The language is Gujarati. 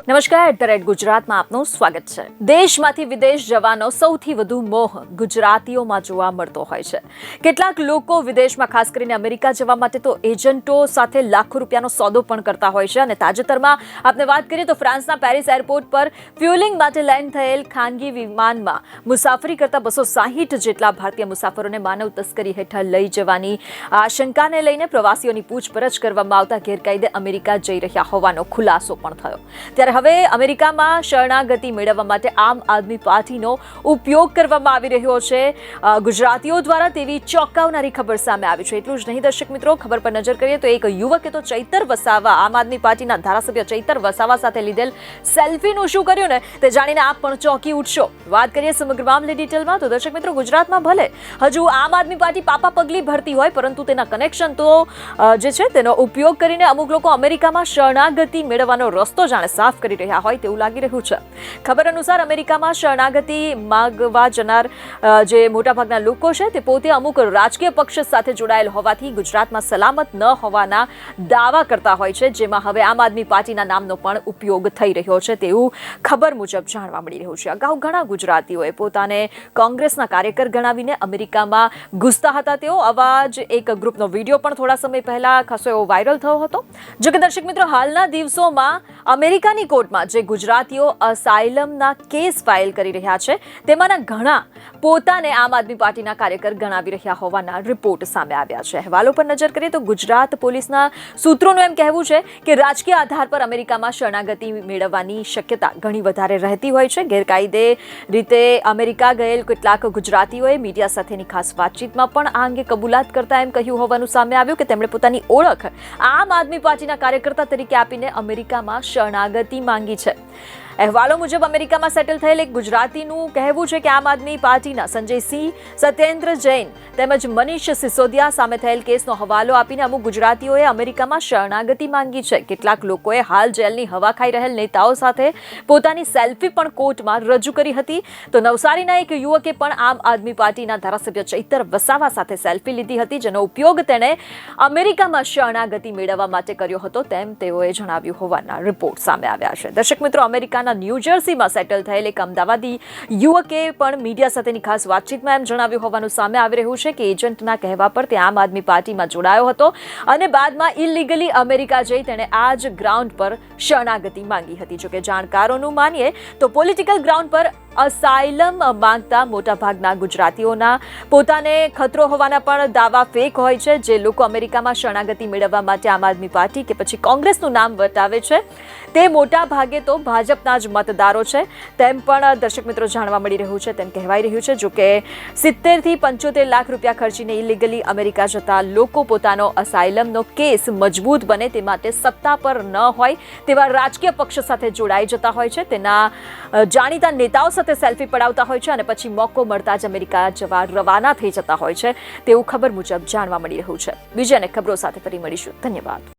નમસ્કાર, ધ ગુજરાતમાં આપનું સ્વાગત છે। દેશમાંથી વિદેશ જવાનો સૌથી વધુ મોહ ગુજરાતીઓમાં જોવા મળતો હોય છે। કેટલાક લોકો વિદેશમાં ખાસ કરીને અમેરિકા જવા માટે તો એજન્ટો સાથે લાખો રૂપિયાનો સોદો પણ કરતા હોય છે અને તાજેતરમાં આપણે વાત કરીએ તો ફ્રાન્સના પેરિસ એરપોર્ટ પર ફ્યુલિંગ માટે લેન્ડ થયેલ ખાનગી વિમાનમાં મુસાફરી કરતા 260 જેટલા ભારતીય મુસાફરોને માનવ તસ્કરી હેઠળ લઈ જવાની આશંકાને લઈને પ્રવાસીઓની પૂછપરછ કરવામાં આવતા ગેરકાયદે અમેરિકા જઈ રહ્યા હોવાનો ખુલાસો પણ થયો। ત્યારે હવે અમેરિકામાં શરણાગતિ મેળવવા માટે આમ આદમી પાર્ટીનો ઉપયોગ કરવામાં આવી રહ્યો છે ગુજરાતીઓ દ્વારા તેવી ચોંકાવનારી ખબર સામે આવી છે। એટલું જ નહીં દર્શક મિત્રો, ખબર પર નજર કરીએ તો એક યુવકે તો ચૈતર વસાવા આમ આદમી પાર્ટીના ધારાસભ્ય ચૈતર વસાવા સાથે લીધેલ સેલ્ફીનું શું કર્યું ને તે જાણીને આપ પણ ચોંકી ઉઠશો। વાત કરીએ સમગ્ર મામલે ડિટેલમાં તો દર્શક મિત્રો, ગુજરાતમાં ભલે હજુ આમ આદમી પાર્ટી પાપા પગલી ભરતી હોય પરંતુ તેના કનેક્શન તો જે છે તેનો ઉપયોગ કરીને અમુક લોકો અમેરિકામાં શરણાગતિ મેળવવાનો રસ્તો જાણે સાફ કરી રહ્યા હોય તેવું લાગી રહ્યું છે। ખબર અનુસાર અમેરિકામાં શરણાગતિ માંગવા જનાર જે મોટાભાગના લોકો છે તે પોતે અમુક રાજકીય પક્ષ સાથે જોડાયેલ હોવાથી ગુજરાતમાં સલામત ન હોવાના દાવા કરતા હોય છે, જેમાં હવે આમ આદમી પાર્ટીના નામનો પણ ઉપયોગ થઈ રહ્યો છે તેવું ખબર મુજબ જાણવા મળી રહ્યું છે। અગાઉ ઘણા ગુજરાતીઓએ પોતાને કોંગ્રેસના કાર્યકર ગણાવીને અમેરિકામાં ઘૂસતા હતા। તેઓ આવા જ એક ગ્રુપનો વિડીયો પણ થોડા સમય પહેલા ખાસો એવો વાયરલ થયો હતો। જો કે દર્શક મિત્રો, હાલના દિવસોમાં અમેરિકાની કોર્ટમાં જે ગુજરાતીઓ અસાયલમના કેસ ફાઇલ કરી રહ્યા છે તેમાંના ઘણા પોતાને આમ આદમી પાર્ટીના કાર્યકર ગણાવી રહ્યા હોવાના રિપોર્ટ સામે આવ્યા છે। અહેવાલો પર નજર કરીએ તો ગુજરાત પોલીસના સૂત્રોનું એમ કહેવું છે કે રાજકીય આધાર પર અમેરિકામાં શરણાગતિ મેળવવાની શક્યતા ઘણી વધારે રહેતી હોય છે। ગેરકાયદે રીતે અમેરિકા ગયેલ કેટલાક ગુજરાતીઓએ મીડિયા સાથેની ખાસ વાતચીતમાં પણ આ અંગે કબૂલાત કરતા એમ કહ્યું હોવાનું સામે આવ્યું કે તેમણે પોતાની ઓળખ આમ આદમી પાર્ટીના કાર્યકર્તા તરીકે આપીને અમેરિકામાં શરણાગતિ માંગી છે। અહેવાલો મુજબ અમેરિકામાં સેટલ થયેલ એક ગુજરાતીનું કહેવું છે કે આમ આદમી પાર્ટીના સંજયસિંહ, સત્યેન્દ્ર જૈન તેમજ મનીષ સિસોદિયા સામે થયેલ કેસનો હવાલો આપીને અમુક ગુજરાતીઓએ અમેરિકામાં શરણાગતિ માંગી છે। કેટલાક લોકોએ હાલ જેલની હવા ખાઈ રહેલ નેતાઓ સાથે પોતાની સેલ્ફી પણ કોર્ટમાં રજૂ કરી હતી। તો નવસારીના એક યુવકે પણ આમ આદમી પાર્ટીના ધારાસભ્ય ચૈતર વસાવા સાથે સેલ્ફી લીધી હતી, જેનો ઉપયોગ તેણે અમેરિકામાં શરણાગતિ મેળવવા માટે કર્યો હતો તેમ તેઓએ જણાવ્યું હોવાના રિપોર્ટ સામે આવ્યા છે। દર્શક મિત્રો, અમેરિકા ન્યૂજર્સીમાં સેટલ થયેલ એક અમદાવાદી યુવકે પણ મીડિયા સાથેની ખાસ વાતચીતમાં એમ જણાવ્યું હોવાનું સામે આવી રહ્યું છે કે એજન્ટના કહેવા પર તે આમ આદમી પાર્ટીમાં જોડાયો હતો અને બાદમાં ઇલીગલી અમેરિકા જઈ તેણે આ જ ગ્રાઉન્ડ પર શરણાગતિ માંગી હતી। જોકે જાણકારોનું માનીએ તો પોલિટિકલ ગ્રાઉન્ડ પર અસાયલમ માંગતા મોટાભાગના ગુજરાતીઓના પોતાને ખતરો હોવાના પણ દાવા ફેક હોય છે। જે લોકો અમેરિકામાં શરણાગતિ મેળવવા માટે આમ આદમી પાર્ટી કે પછી કોંગ્રેસનું નામ વટાવે છે તે મોટા ભાગે તો ભાજપના જ મતદારો છે તેમ પણ દર્શક મિત્રો જાણવા મળી રહ્યું છે તેમ કહેવાઈ રહ્યું છે। જોકે 70 થી 75 લાખ રૂપિયા ખર્ચીને ઇલીગલી અમેરિકા જતા લોકો પોતાનો અસાયલમનો કેસ મજબૂત બને તે માટે સત્તા પર ન હોય તેવા રાજકીય પક્ષ સાથે જોડાઈ જતા હોય છે, તેના જાણીતા નેતાઓ સાથે સેલ્ફી પડાવતા હોય છે અને પછી મોકો મળતા જ અમેરિકા જવા રવાના થઈ જતા હોય છે તેવું ખબર મુજબ જાણવા મળી રહ્યું છે। બીજી અનેક ખબરો સાથે ફરી મળીશું। ધન્યવાદ।